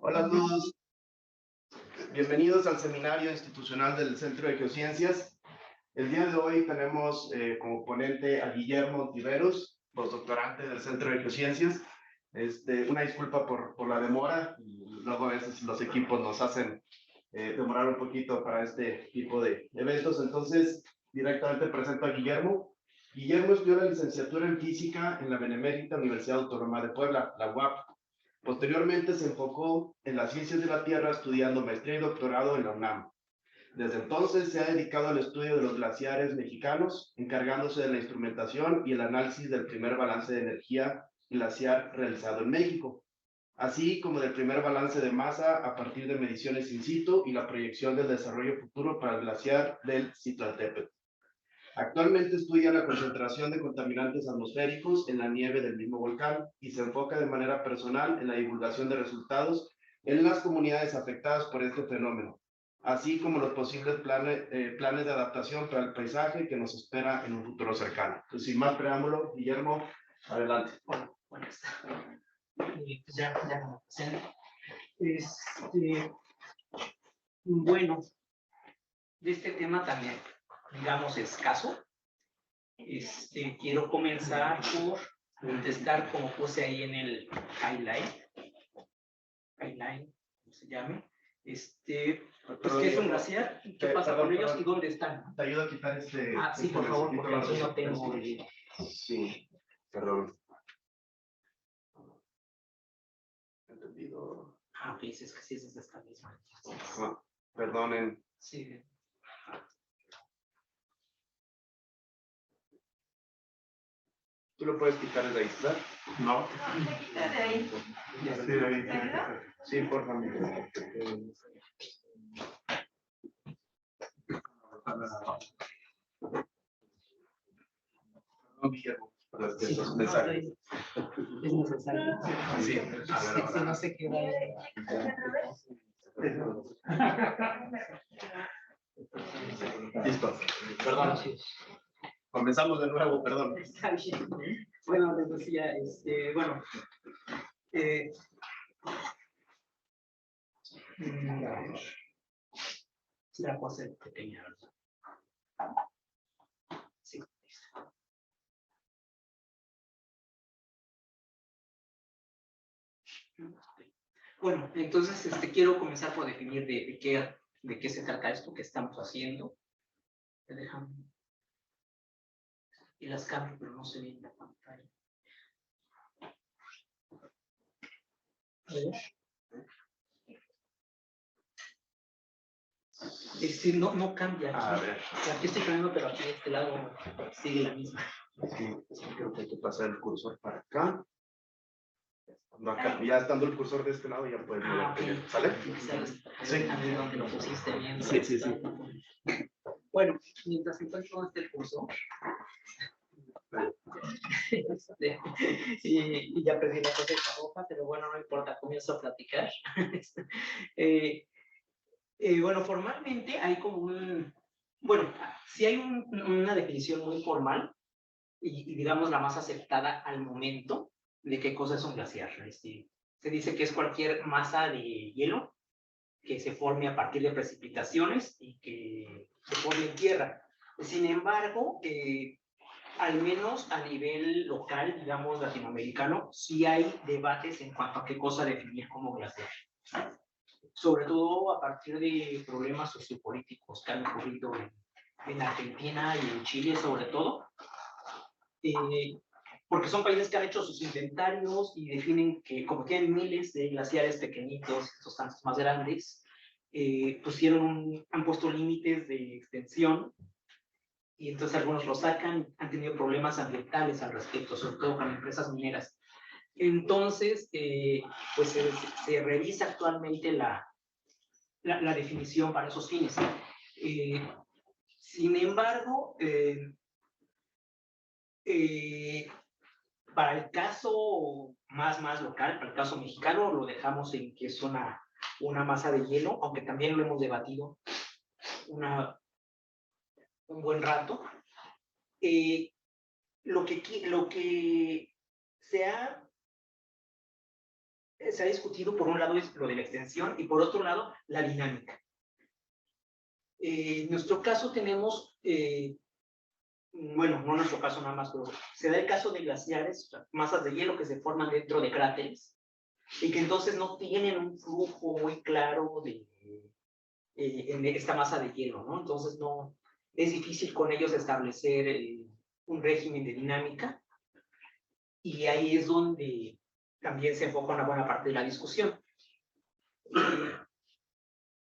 Hola a todos, bienvenidos al seminario institucional del Centro de Geociencias. El día de hoy tenemos como ponente a Guillermo Tiveros, postdoctorante del Centro de Geociencias. Una disculpa por la demora, luego a veces los equipos nos hacen demorar un poquito para este tipo de eventos, entonces directamente presento a Guillermo. Guillermo estudió la licenciatura en Física en la Benemérita Universidad Autónoma de Puebla, la UAP. Posteriormente se enfocó en las ciencias de la Tierra estudiando maestría y doctorado en la UNAM. Desde entonces se ha dedicado al estudio de los glaciares mexicanos, encargándose de la instrumentación y el análisis del primer balance de energía glaciar realizado en México, así como del primer balance de masa a partir de mediciones in situ y la proyección del desarrollo futuro para el glaciar del Citlaltépetl. Actualmente estudia la concentración de contaminantes atmosféricos en la nieve del mismo volcán y se enfoca de manera personal en la divulgación de resultados en las comunidades afectadas por este fenómeno, así como los posibles planes de adaptación para el paisaje que nos espera en un futuro cercano. Entonces, sin más preámbulo, Guillermo, adelante. Bueno, pues ya me presento. Bueno, de este tema también, digamos, escaso, quiero comenzar por contestar, como puse ahí en el highlight, ¿cómo se llame? Pues, ¿qué es un glaciar? ¿Qué pasa con ellos y dónde están? Te ayudo a quitar este... sí, por favor, porque aquí no tengo... Sí, perdón. Entendido. Ok, es que sí es esta misma. Perdonen. Sí. ¿Tú lo puedes quitar desde ahí, ¿verdad? No. No, se quita de ahí. Sí, de ahí. Sí, por favor. No, Guillermo, para estos mensajes. Es necesario. Sí, a ver ahora. Si no se queda ahí. Listo. Perdón. Comenzamos de nuevo, perdón. Está bien. Bueno, les decía, bueno. Sí, la puedo hacer pequeña, ¿verdad? Sí. Bueno, entonces quiero comenzar por definir de qué se trata esto que estamos haciendo. Me dejan y las cambio, pero no se ve en la pantalla. A ver. No cambia aquí. A ver. Aquí estoy cambiando, pero aquí de este lado sigue la misma. Sí, creo que hay que pasar el cursor para acá. Ya estando el cursor de este lado, ya puedes moverte. Okay. ¿Sale? Sí. A ver dónde lo pusiste bien. Sí. Bueno, mientras encuentro este curso. Y ya perdí la cosa de esta hoja, pero bueno, no importa, comienzo a platicar. Bueno, formalmente hay como bueno, sí hay una definición muy formal y digamos la más aceptada al momento de qué cosa es un glaciar. Se dice que es cualquier masa de hielo que se forme a partir de precipitaciones y que se forme en tierra. Sin embargo, al menos a nivel local, digamos latinoamericano, sí hay debates en cuanto a qué cosa definir como glaciar. Sobre todo a partir de problemas sociopolíticos que han ocurrido en Argentina y en Chile sobre todo, porque son países que han hecho sus inventarios y definen que como tienen miles de glaciares pequeñitos, estos tantos más grandes, han puesto límites de extensión y entonces algunos lo sacan, han tenido problemas ambientales al respecto, sobre todo con empresas mineras. Entonces, pues se revisa actualmente la definición para esos fines. Sin embargo, para el caso más local, para el caso mexicano, lo dejamos en que es una masa de hielo, aunque también lo hemos debatido un buen rato. Lo que se ha se ha discutido, por un lado, es lo de la extensión y por otro lado, la dinámica. En nuestro caso tenemos, bueno, no en nuestro caso nada más, pero se da el caso de glaciares, o sea, masas de hielo que se forman dentro de cráteres y que entonces no tienen un flujo muy claro en esta masa de hielo, ¿no? Entonces no, es difícil con ellos establecer un régimen de dinámica y ahí es donde también se enfoca una buena parte de la discusión.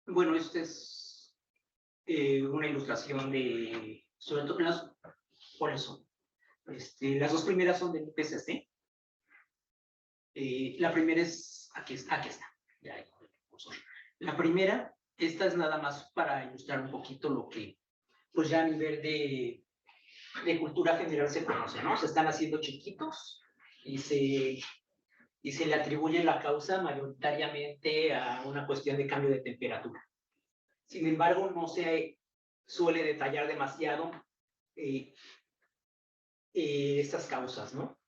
Bueno, esta es una ilustración de, sobre todo ¿cuáles son? Las dos primeras son del IPCC. La primera es, aquí está. Ya, la primera, esta es nada más para ilustrar un poquito lo que, pues ya a nivel de cultura general se conoce, ¿no? Se están haciendo chiquitos y se le atribuye la causa mayoritariamente a una cuestión de cambio de temperatura. Sin embargo, no se suele detallar demasiado estas causas, ¿no?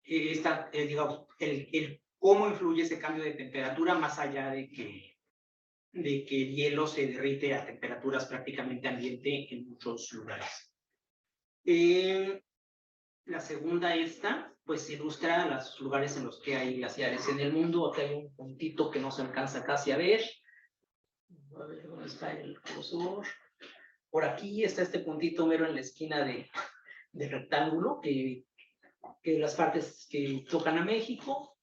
Digamos, el cómo influye ese cambio de temperatura más allá de que el hielo se derrite a temperaturas prácticamente ambiente en muchos lugares. La segunda pues ilustra los lugares en los que hay glaciares en el mundo. Aquí hay un puntito que no se alcanza casi a ver. A ver dónde está el cursor. Por aquí está este puntito mero en la esquina del rectángulo, que las partes que tocan a México.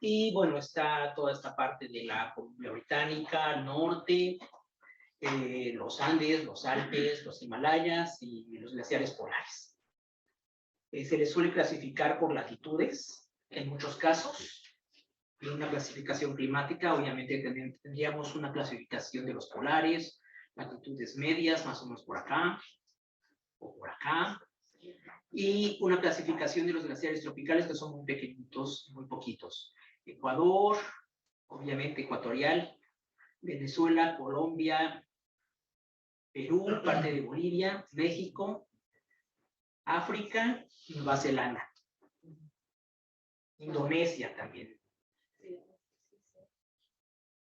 Y bueno, está toda esta parte de la Columbia Británica, al norte, los Andes, los Alpes, los Himalayas y los glaciares polares. Se les suele clasificar por latitudes, en muchos casos, y una clasificación climática. Obviamente tendríamos una clasificación de los polares, latitudes medias, más o menos por acá, o por acá, y una clasificación de los glaciares tropicales que son muy pequeñitos, muy poquitos. Ecuador, obviamente ecuatorial, Venezuela, Colombia, Perú, parte de Bolivia, México, África, Nueva Zelanda, Indonesia también.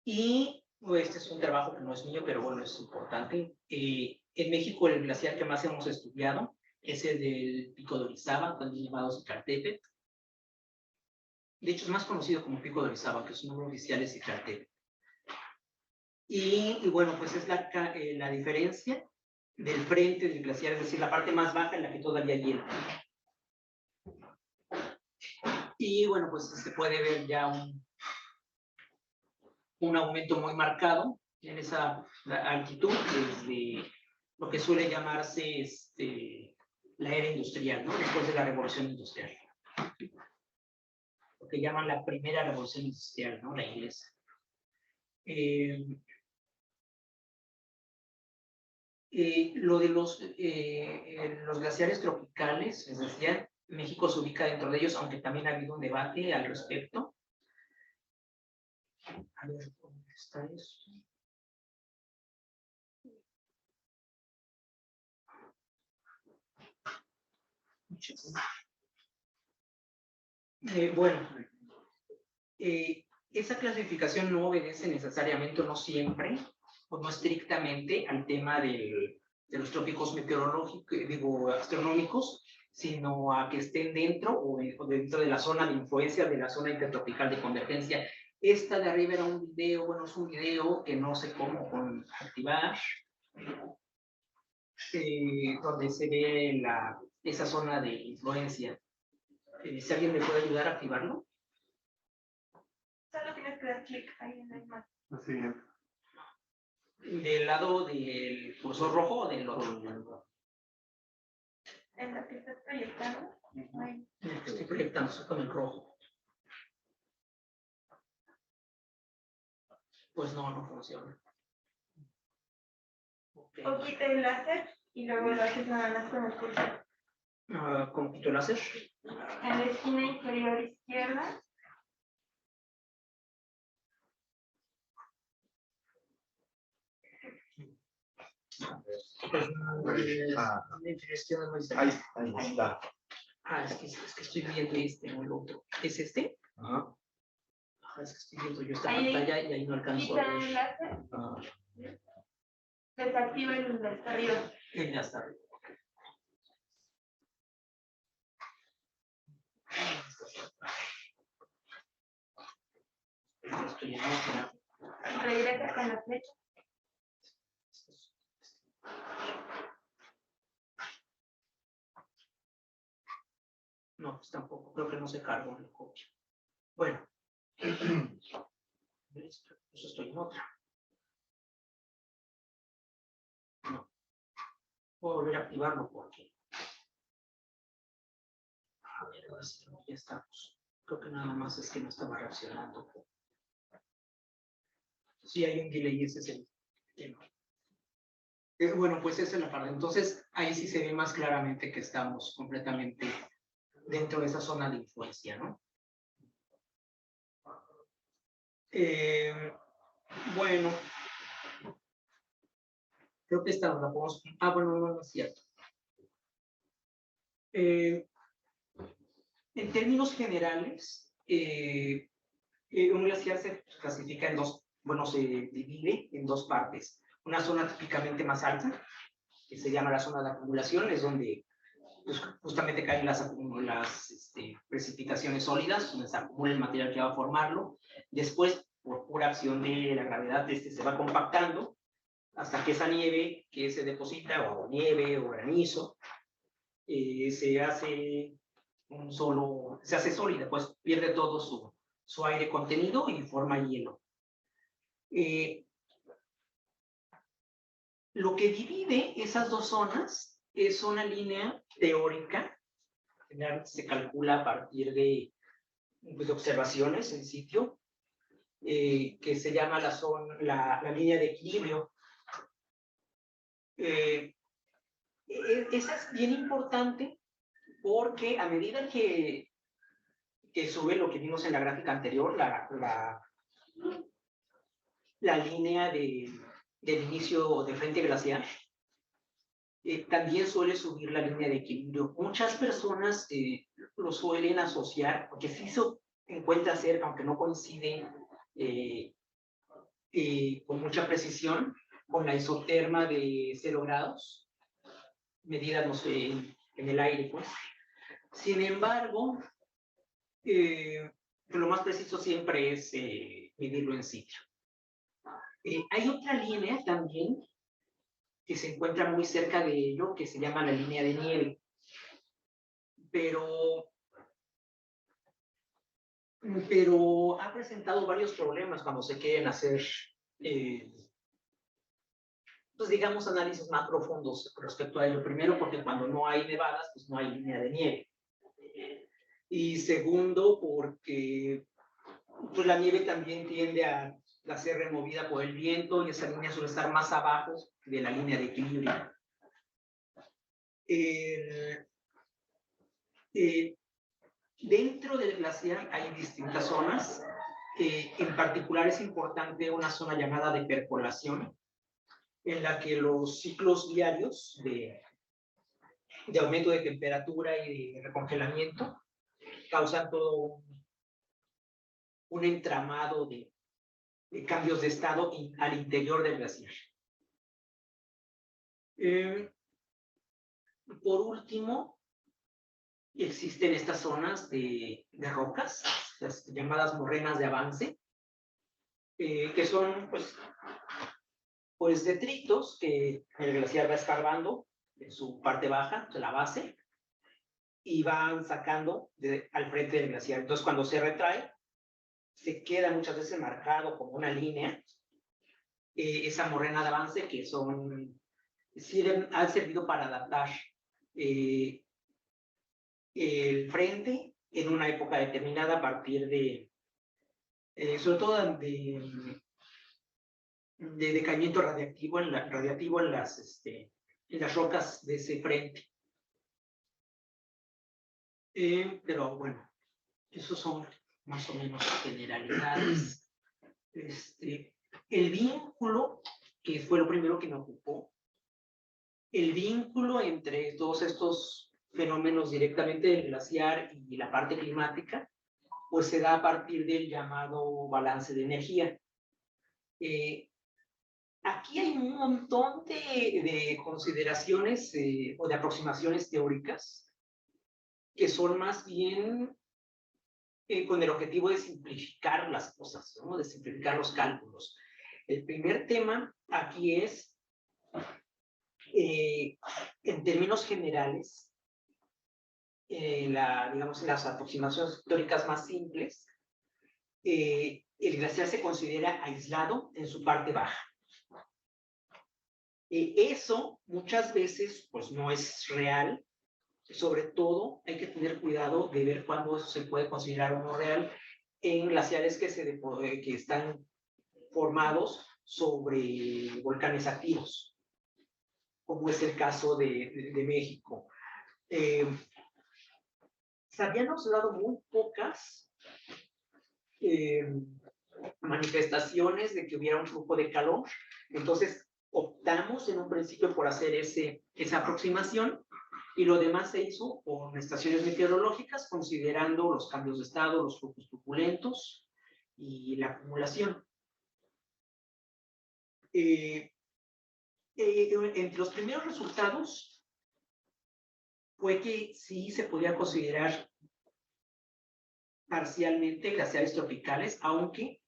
Y este es un trabajo que no es mío, pero bueno, es importante. En México el glaciar que más hemos estudiado es el del Pico de Orizaba, también llamado Zicaltépetl. De hecho, es más conocido como Pico de Orizaba, que su nombre oficial es Zicaltépetl. Y bueno, pues es la diferencia del frente del glaciar, es decir, la parte más baja en la que todavía hay hielo. Y bueno, pues se puede ver ya un aumento muy marcado en esa altitud desde lo que suele llamarse la era industrial, ¿no? Después de la revolución industrial. Lo que llaman la primera revolución industrial, ¿no? La inglesa. Lo de los glaciares tropicales, es decir, México se ubica dentro de ellos, aunque también ha habido un debate al respecto. A ver, ¿dónde está eso? Bueno, esa clasificación no obedece necesariamente, no siempre, o no estrictamente al tema de los trópicos meteorológicos, astronómicos, sino a que estén dentro o dentro de la zona de influencia de la zona intertropical de convergencia. Esta de arriba era un video, bueno, es un video que no sé cómo activar, donde se ve esa zona de influencia. Si alguien me puede ayudar a activarlo. Solo tienes que dar clic ahí en la imagen. Así. ¿Del lado del cursor rojo o del otro? En la que estás proyectando. Ahí. Estoy proyectando, estoy con el rojo. Pues no funciona. Okay. O quita el láser y luego lo haces nada más con el cursor. ¿Cómo quito el láser? En la esquina inferior izquierda. Pues Ahí está. es que estoy viendo no el otro. ¿Es este? Ajá. Ajá, es que estoy viendo yo esta Ahí pantalla y ahí no alcanzo a Quita ver. enlace, Ah, desactiva el de hasta arriba. ya está. Estoy en otra. Regresa con la flecha. No, pues tampoco, creo que no se cargó la copia. Bueno, pues estoy en otra. No, puedo volver a activarlo porque. A ver, ahora sí, ya estamos. Creo que nada más es que no estaba reaccionando. Sí, hay un delay, ese es el tema. Bueno, pues esa es la parte. Entonces, ahí sí se ve más claramente que estamos completamente dentro de esa zona de influencia, ¿no? Bueno, creo que esta nos la podemos... Ah, bueno, no es cierto. En términos generales, un glaciar se clasifica en dos, bueno, se divide en dos partes. Una zona típicamente más alta, que se llama la zona de acumulación, es donde pues, justamente caen las precipitaciones sólidas, donde se acumula el material que va a formarlo. Después, por pura acción de la gravedad, se va compactando hasta que esa nieve que se deposita, o nieve o granizo, se hace sólida, pues pierde todo su aire contenido y forma hielo. Lo que divide esas dos zonas es una línea teórica, se calcula a partir de observaciones en sitio, que se llama la línea de equilibrio. Esa es bien importante porque a medida que sube lo que vimos en la gráfica anterior, la línea del inicio del frente glaciar, también suele subir la línea de equilibrio. Muchas personas lo suelen asociar, porque sí se encuentra cerca, aunque no coincide con mucha precisión, con la isoterma de 0 grados, medida, no sé, en el aire, pues. Sin embargo, lo más preciso siempre es medirlo en sitio. Hay otra línea también que se encuentra muy cerca de ello, que se llama la línea de nieve. Pero ha presentado varios problemas cuando se quieren hacer, pues digamos, análisis más profundos respecto a ello. Primero, porque cuando no hay nevadas, pues no hay línea de nieve. Y segundo, porque pues la nieve también tiende a ser removida por el viento y esa línea suele estar más abajo de la línea de equilibrio. Dentro del glaciar hay distintas zonas. En particular es importante una zona llamada de percolación, en la que los ciclos diarios de aumento de temperatura y de recongelamiento causan todo un entramado de cambios de estado al interior del glaciar. Por último, existen estas zonas de rocas, las llamadas morrenas de avance, que son pues detritos que el glaciar va escarbando en su parte baja, de la base, y van sacando al frente del glaciar. Entonces, cuando se retrae, se queda muchas veces marcado como una línea, esa morrena de avance, que han servido para adaptar el frente en una época determinada a partir de, sobre todo de decaimiento radiactivo en las rocas de ese frente. Pero bueno, esos son más o menos generalidades. El vínculo, que fue lo primero que me ocupó, el vínculo entre todos estos fenómenos directamente del glaciar y la parte climática, pues se da a partir del llamado balance de energía. Aquí hay un montón de consideraciones o de aproximaciones teóricas que son más bien con el objetivo de simplificar las cosas, ¿no? De simplificar los cálculos. El primer tema aquí es, en términos generales, digamos, las aproximaciones teóricas más simples, el glaciar se considera aislado en su parte baja. Eso muchas veces pues no es real. Sobre todo hay que tener cuidado de ver cuándo eso se puede considerar o no real en glaciares que están formados sobre volcanes activos, como es el caso de México. Se habían observado muy pocas manifestaciones de que hubiera un flujo de calor, entonces optamos en un principio por hacer esa aproximación y lo demás se hizo con estaciones meteorológicas considerando los cambios de estado, los flujos turbulentos y la acumulación. Entre los primeros resultados fue que sí se podía considerar parcialmente glaciares tropicales, aunque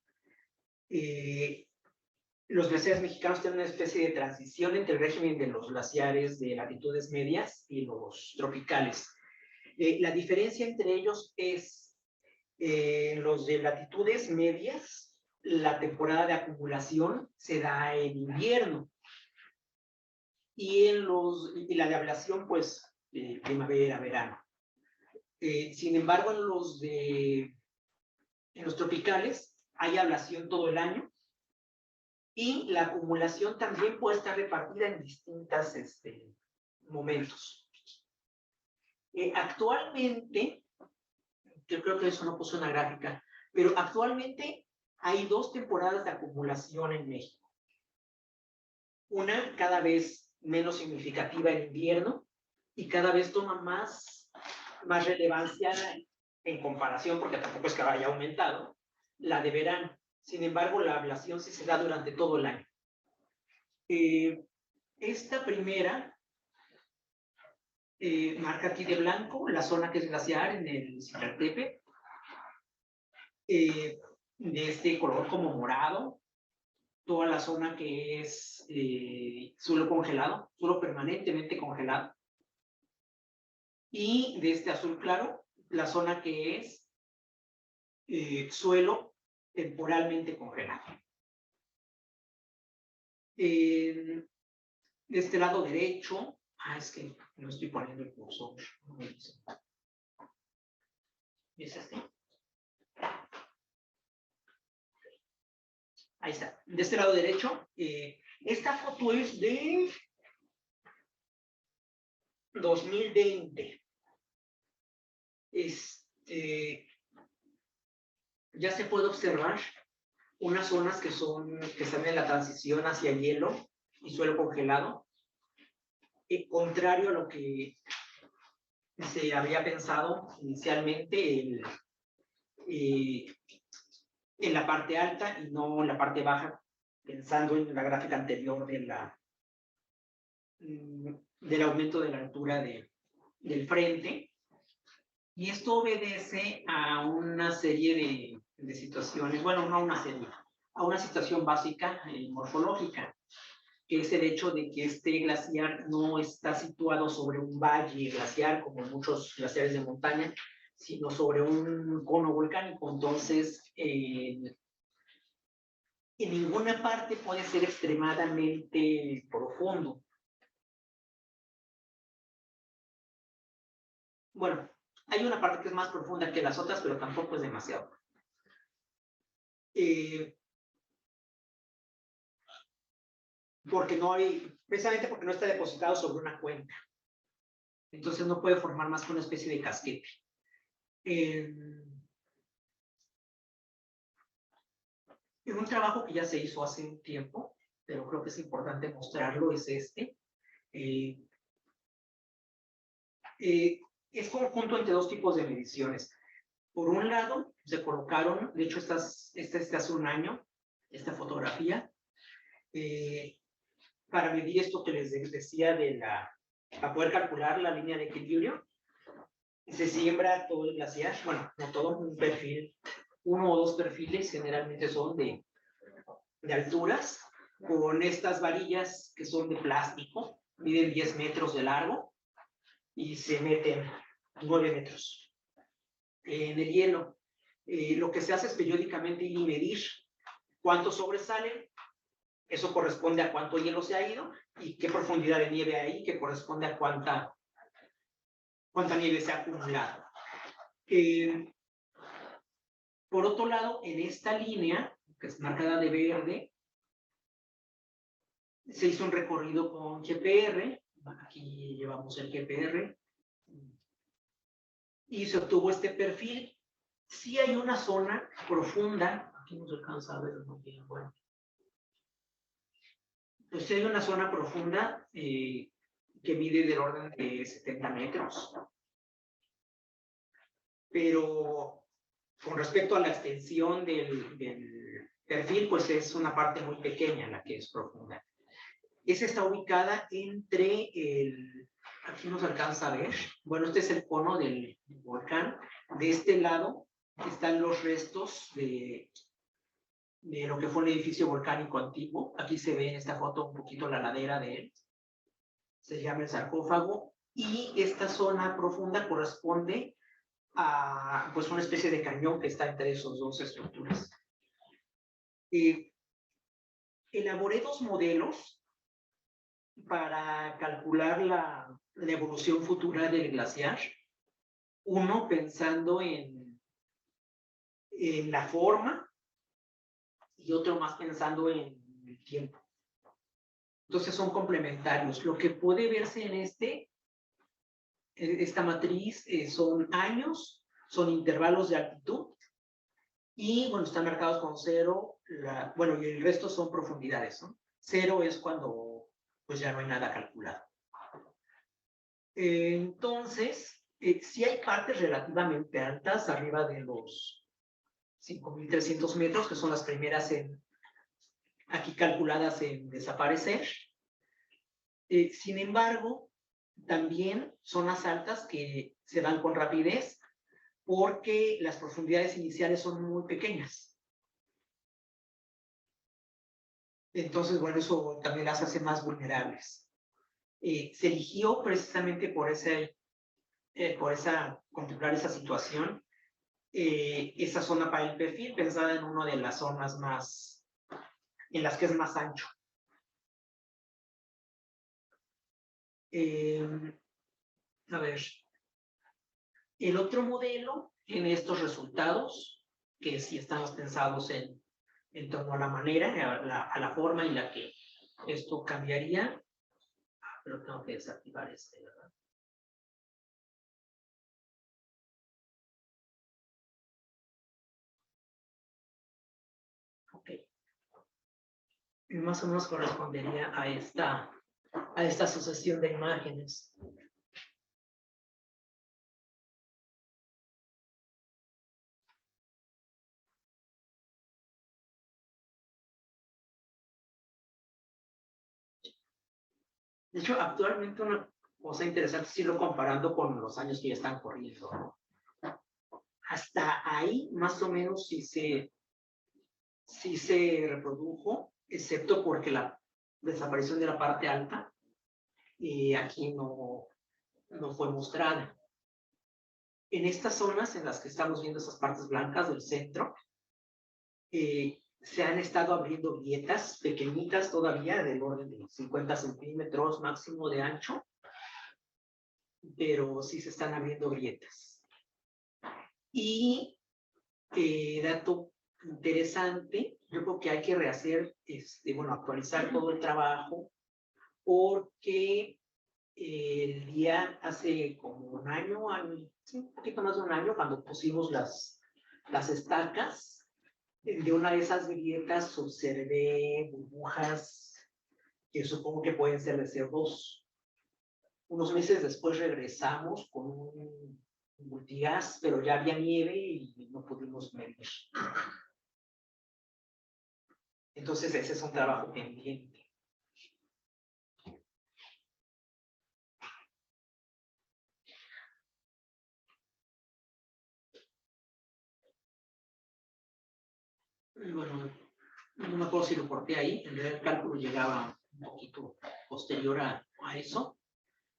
los glaciares mexicanos tienen una especie de transición entre el régimen de los glaciares de latitudes medias y los tropicales. La diferencia entre ellos es los de latitudes medias, la temporada de acumulación se da en invierno y la de ablación, pues, primavera, verano. Sin embargo, en los tropicales hay ablación todo el año y la acumulación también puede estar repartida en distintos momentos. Actualmente, yo creo que eso no puso una gráfica, pero actualmente hay 2 temporadas de acumulación en México. Una cada vez menos significativa en invierno y cada vez toma más relevancia en comparación, porque tampoco es que haya aumentado, la de verano. Sin embargo, la ablación sí se da durante todo el año. Esta primera marca aquí de blanco la zona que es glaciar en el Citlaltépetl, de este color como morado, toda la zona que es suelo congelado, suelo permanentemente congelado, y de este azul claro, la zona que es suelo temporalmente congelado. De este lado derecho, es que no estoy poniendo el cursor. ¿Es este? Ahí está. De este lado derecho, esta foto es de 2020. Ya se puede observar unas zonas que están en la transición hacia el hielo y suelo congelado, contrario a lo que se había pensado inicialmente en la parte alta y no en la parte baja, pensando en la gráfica anterior del aumento de la altura del frente. Y esto obedece a una serie de situaciones, bueno, no una serie, a una situación básica morfológica, que es el hecho de que este glaciar no está situado sobre un valle glaciar como muchos glaciares de montaña, sino sobre un cono volcánico. Entonces, en ninguna parte puede ser extremadamente profundo. Bueno, hay una parte que es más profunda que las otras, pero tampoco es demasiado. Precisamente porque no está depositado sobre una cuenca. Entonces no puede formar más que una especie de casquete. Un trabajo que ya se hizo hace un tiempo, pero creo que es importante mostrarlo, es este. Es conjunto entre 2 tipos de mediciones. Por un lado, se colocaron, de hecho, esta hace un año, esta fotografía, para medir esto que les decía para poder calcular la línea de equilibrio. Se siembra todo el glaciar, bueno, no todo, un perfil, 1 o 2 perfiles, generalmente son de alturas, con estas varillas que son de plástico, miden 10 metros de largo y se meten 9 metros en el hielo. Lo que se hace es periódicamente ir y medir cuánto sobresale, eso corresponde a cuánto hielo se ha ido, y qué profundidad de nieve hay, que corresponde a cuánta nieve se ha acumulado. Por otro lado, en esta línea, que es marcada de verde, se hizo un recorrido con GPR, aquí llevamos el GPR, y se obtuvo este perfil. Sí hay una zona profunda, aquí no se alcanza a ver muy bien, bueno. Pues sí hay una zona profunda que mide del orden de 70 metros. Pero con respecto a la extensión del perfil, pues es una parte muy pequeña la que es profunda. Esa está ubicada entre aquí nos alcanza a ver, bueno, este es el cono del volcán. De este lado están los restos de lo que fue un edificio volcánico antiguo. Aquí se ve en esta foto un poquito la ladera de él. Se llama el sarcófago. Y esta zona profunda corresponde a pues una especie de cañón que está entre esas dos estructuras. Elaboré 2 modelos para calcular la evolución futura del glaciar. Uno pensando en la forma y otro más pensando en el tiempo. Entonces son complementarios. Lo que puede verse en esta matriz son años, son intervalos de altitud y, bueno, están marcados con 0, bueno, y el resto son profundidades, ¿no? 0 es cuando pues ya no hay nada calculado. Entonces, sí hay partes relativamente altas, arriba de los 5.300 metros, que son las primeras aquí calculadas en desaparecer. Sin embargo, también zonas altas que se dan con rapidez porque las profundidades iniciales son muy pequeñas. Entonces, bueno, eso también las hace más vulnerables. Se eligió precisamente por contemplar esa situación, esa zona para el perfil, pensada en una de las zonas más, en las que es más ancho. A ver, el otro modelo tiene estos resultados, que sí estamos pensados en torno a la manera, a la forma en la que esto cambiaría. Pero tengo que desactivar ¿verdad? Ok. Y más o menos correspondería a esta sucesión de imágenes. De hecho, actualmente una cosa interesante es irlo comparando con los años que ya están corriendo, ¿no? Hasta ahí, más o menos, sí se reprodujo, excepto porque la desaparición de la parte alta aquí no fue mostrada. En estas zonas en las que estamos viendo esas partes blancas del centro, se han estado abriendo grietas pequeñitas todavía, del orden de 50 centímetros máximo de ancho, pero sí se están abriendo grietas. Y dato interesante, yo creo que hay que rehacer, actualizar todo el trabajo, porque el día hace como un año, un poquito más de un año, cuando pusimos las estacas, de una de esas grietas observé burbujas que supongo que pueden ser de CO2. Unos meses después regresamos con un multigas, pero ya había nieve y no pudimos medir. Entonces ese es un trabajo pendiente. Bueno, no me acuerdo si lo corté ahí, en realidad el cálculo llegaba un poquito posterior a eso,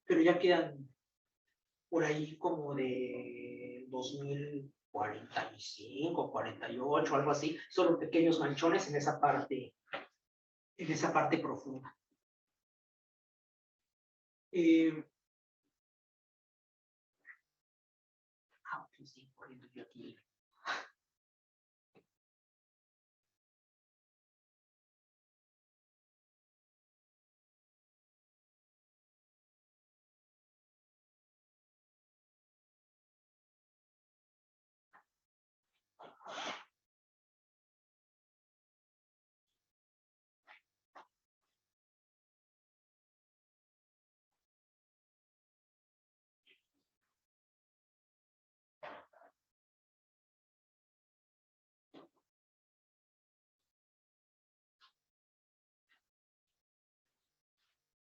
pero ya quedan por ahí como de 2045, 48, algo así, solo pequeños manchones en esa parte profunda. Pues sí, poniendo yo aquí.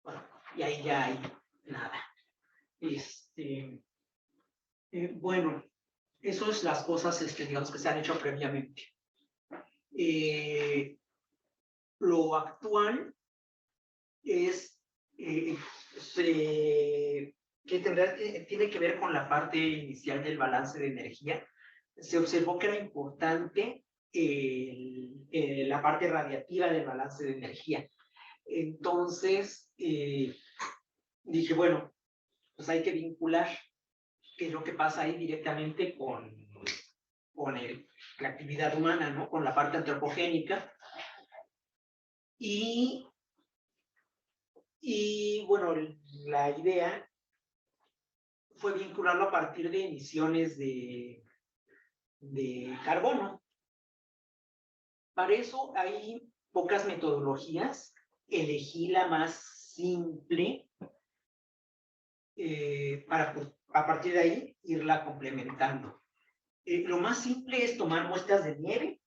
Bueno, y ahí ya hay nada. Bueno, eso es las cosas, digamos, que se han hecho previamente. Lo actual es que tiene que ver con la parte inicial del balance de energía. Se observó que era importante la parte radiativa del balance de energía. Entonces, dije, bueno, pues hay que vincular qué es lo que pasa ahí directamente con la actividad humana, ¿no? Con la parte antropogénica. Y bueno, la idea fue vincularlo a partir de emisiones de carbono. Para eso hay pocas metodologías. Elegí la más simple para a partir de ahí irla complementando. Lo más simple es tomar muestras de nieve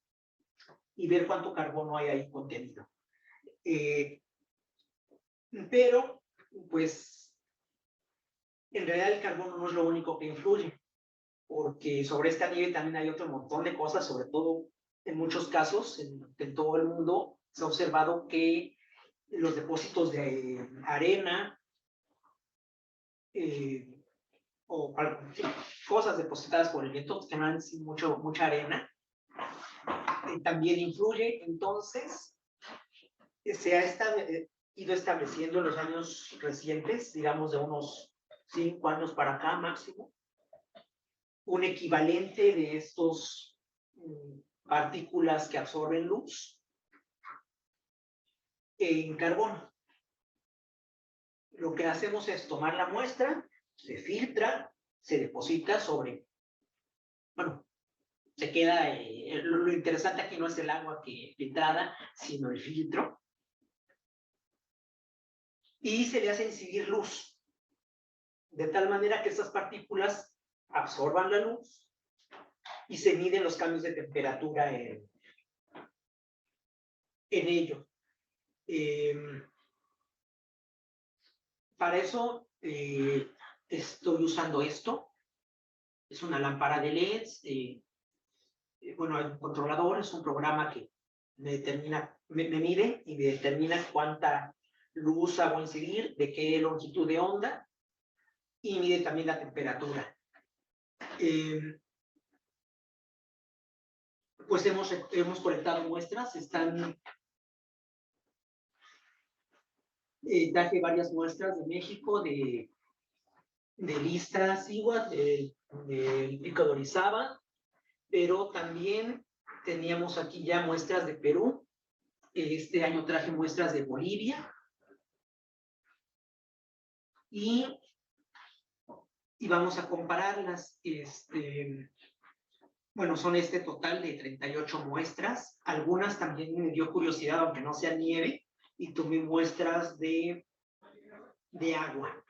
y ver cuánto carbono hay ahí contenido. Pero, pues, en realidad el carbono no es lo único que influye, porque sobre esta nieve también hay otro montón de cosas, sobre todo en muchos casos, en todo el mundo, se ha observado que los depósitos de arena o cosas depositadas por el viento que generan mucha arena, también influye. Entonces, se ha ido estableciendo en los años recientes, digamos de unos 5 años para acá máximo, un equivalente de estos partículas que absorben luz en carbono. Lo que hacemos es tomar la muestra, se filtra, se deposita sobre, bueno, se queda, lo interesante aquí no es el agua filtrada, sino el filtro, y se le hace incidir luz, de tal manera que esas partículas absorban la luz y se miden los cambios de temperatura en ello. Para eso estoy usando esto. Es una lámpara de LEDs. Bueno, hay un controlador, es un programa que me mide y me determina cuánta luz hago incidir, de qué longitud de onda, y mide también la temperatura. Pues hemos colectado muestras, traje varias muestras de México, de Listra Sigua, del Pico de Orizaba, pero también teníamos aquí ya muestras de Perú. Este año traje muestras de Bolivia y vamos a compararlas. Bueno, son total de 38 muestras. Algunas también me dio curiosidad, aunque no sea nieve, y tomé muestras de agua.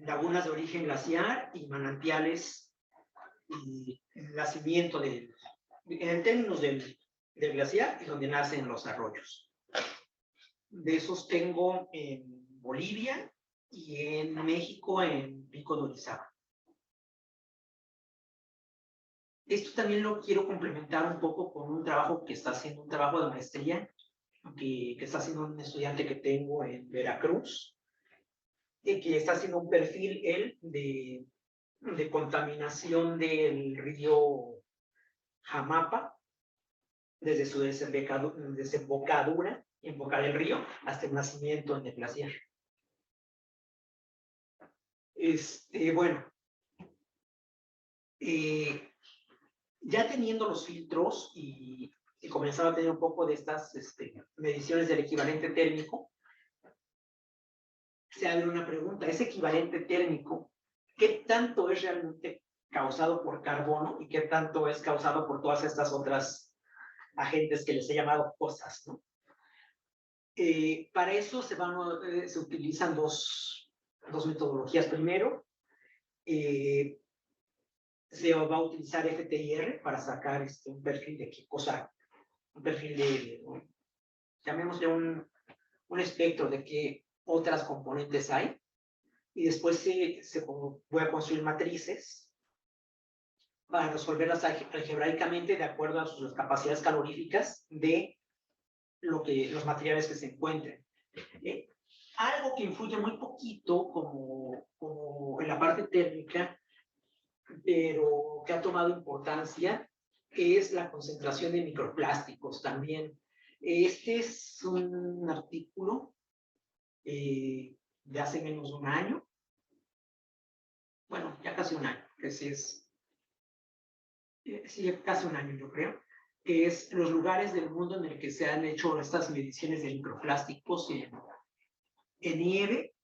Lagunas de origen glaciar y manantiales el nacimiento en términos del glaciar y donde nacen los arroyos. De esos tengo en Bolivia y en México en Pico de Orizaba. Esto también lo quiero complementar un poco con un trabajo que está haciendo, un trabajo de maestría que está haciendo un estudiante que tengo en Veracruz, y que está haciendo un perfil él de contaminación del río Jamapa, desde su desembocadura en boca del río hasta el nacimiento en el glaciar. Bueno, ya teniendo los filtros y comenzaba a tener un poco de estas mediciones del equivalente térmico, se abre una pregunta: ¿ese equivalente térmico qué tanto es realmente causado por carbono y qué tanto es causado por todas estas otras agentes que les he llamado cosas, ¿no? Para eso se utilizan dos metodologías. Primero, se va a utilizar FTIR para sacar un perfil de qué cosa, un perfil llamémosle un espectro de qué otras componentes hay, y después voy a construir matrices para resolverlas algebraicamente de acuerdo a sus capacidades caloríficas de los materiales que se encuentren. Algo que influye muy poquito como en la parte térmica, pero que ha tomado importancia, es la concentración de microplásticos también. Este es un artículo de hace menos de un año, bueno, ya casi un año, que sí es, sí, casi un año yo creo, que es los lugares del mundo en el que se han hecho estas mediciones de microplásticos en nieve.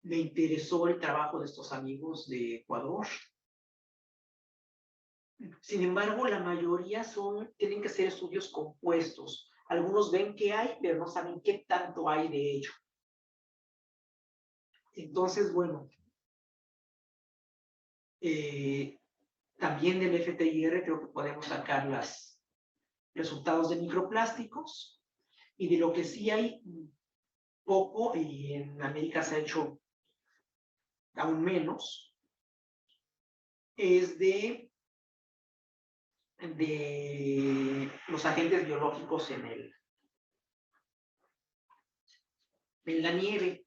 Me interesó el trabajo de estos amigos de Ecuador. Sin embargo, la mayoría tienen que ser estudios compuestos. Algunos ven que hay, pero no saben qué tanto hay de ello. Entonces, bueno, también del FTIR creo que podemos sacar los resultados de microplásticos, y de lo que sí hay poco, y en América se ha hecho aún menos, es de los agentes biológicos en la nieve.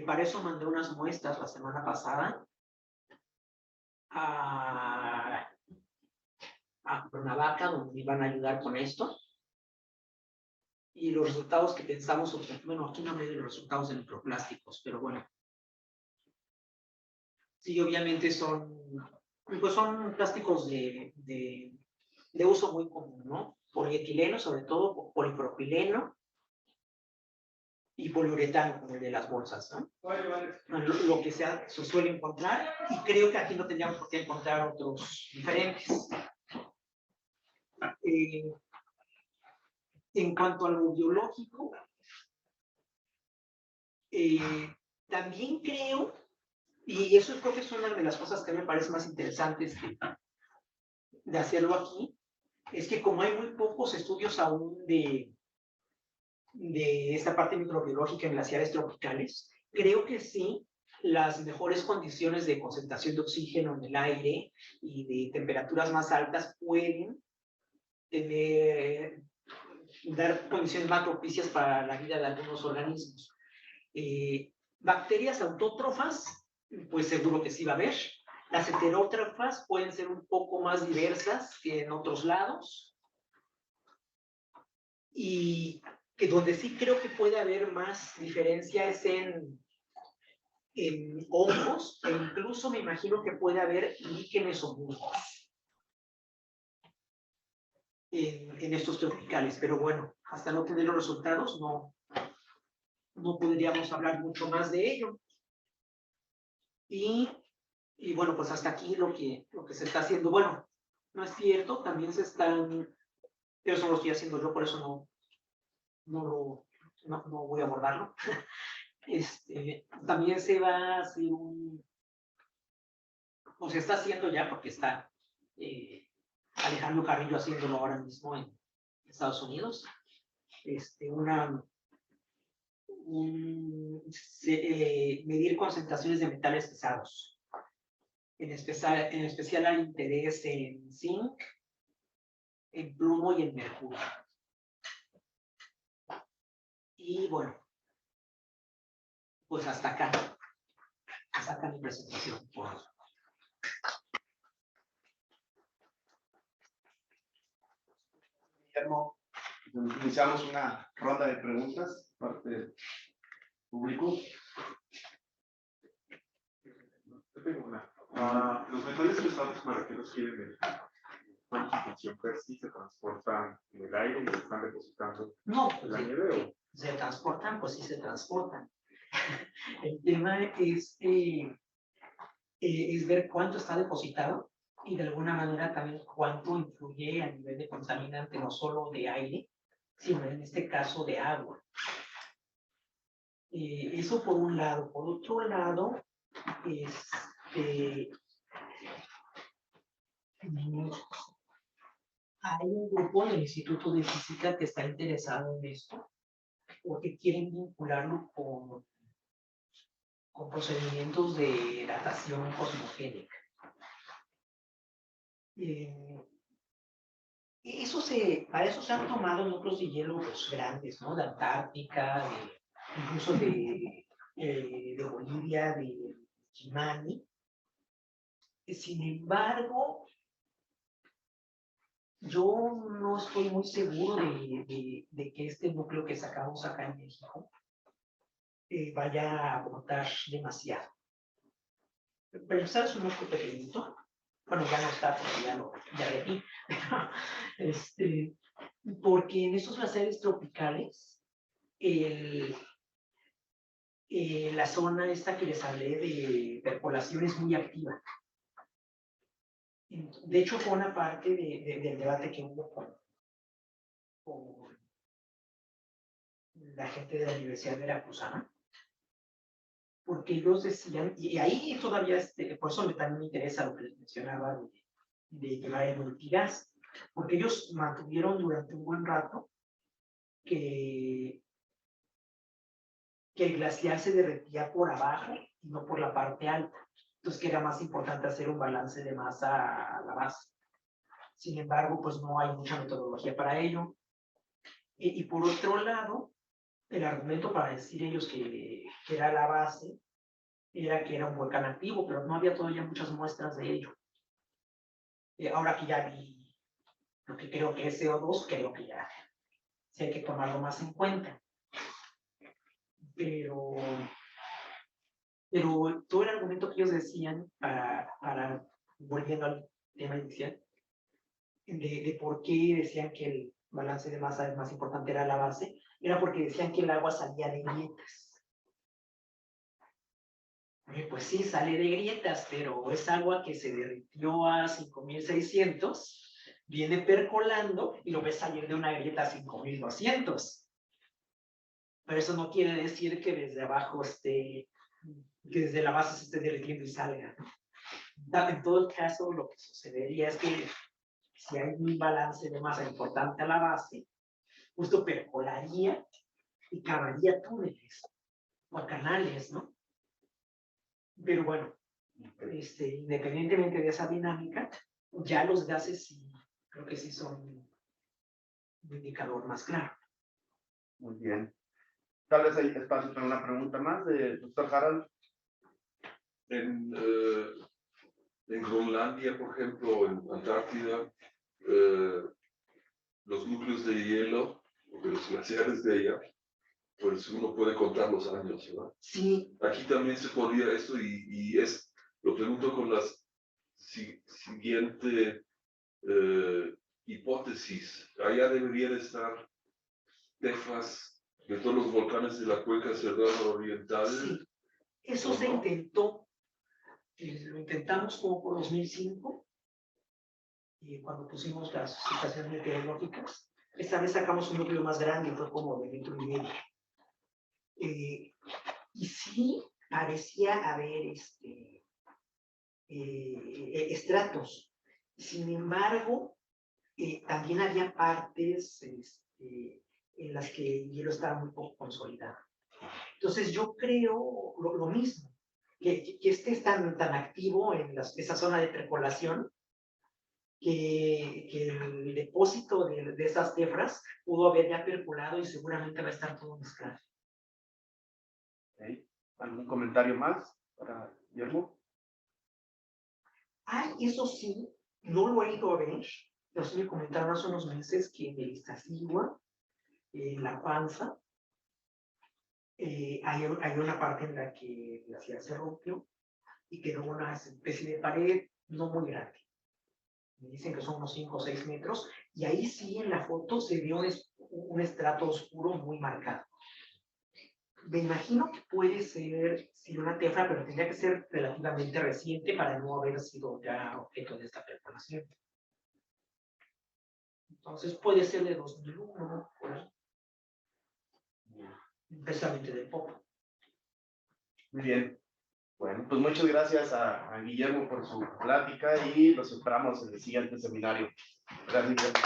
Para eso mandé unas muestras la semana pasada a Cuernavaca, donde me iban a ayudar con esto. Y los resultados que pensamos, bueno, aquí no me dio los resultados de microplásticos, pero bueno. Sí, obviamente son plásticos de uso muy común, ¿no? Polietileno, sobre todo, polipropileno y poliuretano, como el de las bolsas, ¿no? Lo que se suele encontrar, y creo que aquí no tendríamos por qué encontrar otros diferentes. En cuanto a lo biológico, también creo, y eso creo que es una de las cosas que me parece más interesantes de hacerlo aquí, es que como hay muy pocos estudios aún de esta parte microbiológica en glaciares tropicales, creo que sí, las mejores condiciones de concentración de oxígeno en el aire y de temperaturas más altas pueden dar condiciones más propicias para la vida de algunos organismos. Bacterias autótrofas, pues seguro que sí va a haber. Las heterótrofas pueden ser un poco más diversas que en otros lados. Y que donde sí creo que puede haber más diferencia es en hongos, e incluso me imagino que puede haber líquenes o musgos en estos tropicales. Pero bueno, hasta no tener los resultados, no podríamos hablar mucho más de ello. Y bueno, pues hasta aquí lo que se está haciendo. Bueno, no es cierto, también pero eso lo estoy haciendo yo, por eso no voy a abordarlo. También se va a hacer o se está haciendo ya, porque está Alejandro Carrillo haciéndolo ahora mismo en Estados Unidos. Medir concentraciones de metales pesados. En especial hay interés en zinc, en plomo y en mercurio. Y bueno, pues hasta acá mi presentación. Guillermo, iniciamos una ronda de preguntas por parte del público. Yo tengo una. Los metales pesados, ¿para qué los quieren medir? ¿Cuál es su función? ¿Ver si se transportan en el aire y se están depositando No, en la nieve? ¿O? se transportan, pues sí se transportan. El tema es ver cuánto está depositado y de alguna manera también cuánto influye a nivel de contaminante, no solo de aire, sino en este caso de agua. Eso por un lado. Por otro lado, hay un grupo del Instituto de Física que está interesado en esto, porque quieren vincularlo con procedimientos de datación cosmogénica. Para eso se han tomado núcleos de hielo pues, grandes, ¿no? De Antártica, incluso de Bolivia, de Chimani. Sin embargo, yo no estoy muy seguro de que este núcleo que sacamos acá en México vaya a aportar demasiado. Pero ¿sabes un núcleo pequeñito? Bueno, ya no está porque ya repí. Porque en estos glaciares tropicales, la zona esta que les hablé de percolación es muy activa. De hecho, fue una parte del debate que hubo con la gente de la Universidad Veracruzana, porque ellos decían, y ahí todavía, por eso también me interesa lo que les mencionaba de llevar el multigas, porque ellos mantuvieron durante un buen rato que el glaciar se derretía por abajo y no por la parte alta. Entonces, que era más importante hacer un balance de masa a la base. Sin embargo, pues no hay mucha metodología para ello. Y por otro lado, el argumento para decir ellos que era la base era que era un volcán activo, pero no había todavía muchas muestras de ello. Ahora que ya vi lo que creo que es CO2, creo que ya sí hay que tomarlo más en cuenta. Pero todo el argumento que ellos decían, volviendo al tema inicial, de por qué decían que el balance de masa es más importante era la base, era porque decían que el agua salía de grietas. Pues sí, sale de grietas, pero es agua que se derritió a 5600, viene percolando y lo ves salir de una grieta a 5200. Pero eso no quiere decir que desde abajo que desde la base se esté derritiendo y salga. En todo caso, lo que sucedería es que si hay un balance de masa importante a la base, justo percolaría y cavaría túneles o canales, ¿no? Pero bueno, independientemente de esa dinámica, ya los gases sí, creo que sí son un indicador más claro. Muy bien. Tal vez hay espacio para una pregunta más de doctor Harald. En Groenlandia, por ejemplo, en Antártida, los núcleos de hielo, de los glaciares de allá, pues uno puede contar los años, ¿verdad? Sí. Aquí también se podría esto lo pregunto con la siguiente hipótesis. Allá debería de estar tefas de todos los volcanes de la cuenca serrana oriental. Sí. Eso se intentó, lo intentamos como por 2005, y cuando pusimos las estaciones meteorológicas, esta vez sacamos un núcleo más grande, fue como de 1,5 metros. Y sí parecía haber estratos, Sin embargo, también había partes en las que el hielo estaba muy poco consolidado. Entonces yo creo lo mismo, que este es tan activo en esa zona de percolación, que el depósito de esas tefras pudo haber ya percolado y seguramente va a estar todo mezclado. ¿Ok? ¿Algún comentario más para Guillermo? Eso sí, no lo he ido a ver, pero sí me comentaron hace unos meses que en el Iztaccíhuatl, en la panza, hay una parte en la que el glaciar se rompió y quedó una especie de pared no muy grande. Me dicen que son unos 5 o 6 metros, y ahí sí en la foto se ve un estrato oscuro muy marcado. Me imagino que puede ser sí, una tefra, pero tendría que ser relativamente reciente para no haber sido ya objeto de esta perforación. Entonces puede ser de 2001, por ahí. Precisamente de poco. Muy bien. Bueno, pues muchas gracias a Guillermo por su plática y los esperamos en el siguiente seminario. Gracias, Guillermo.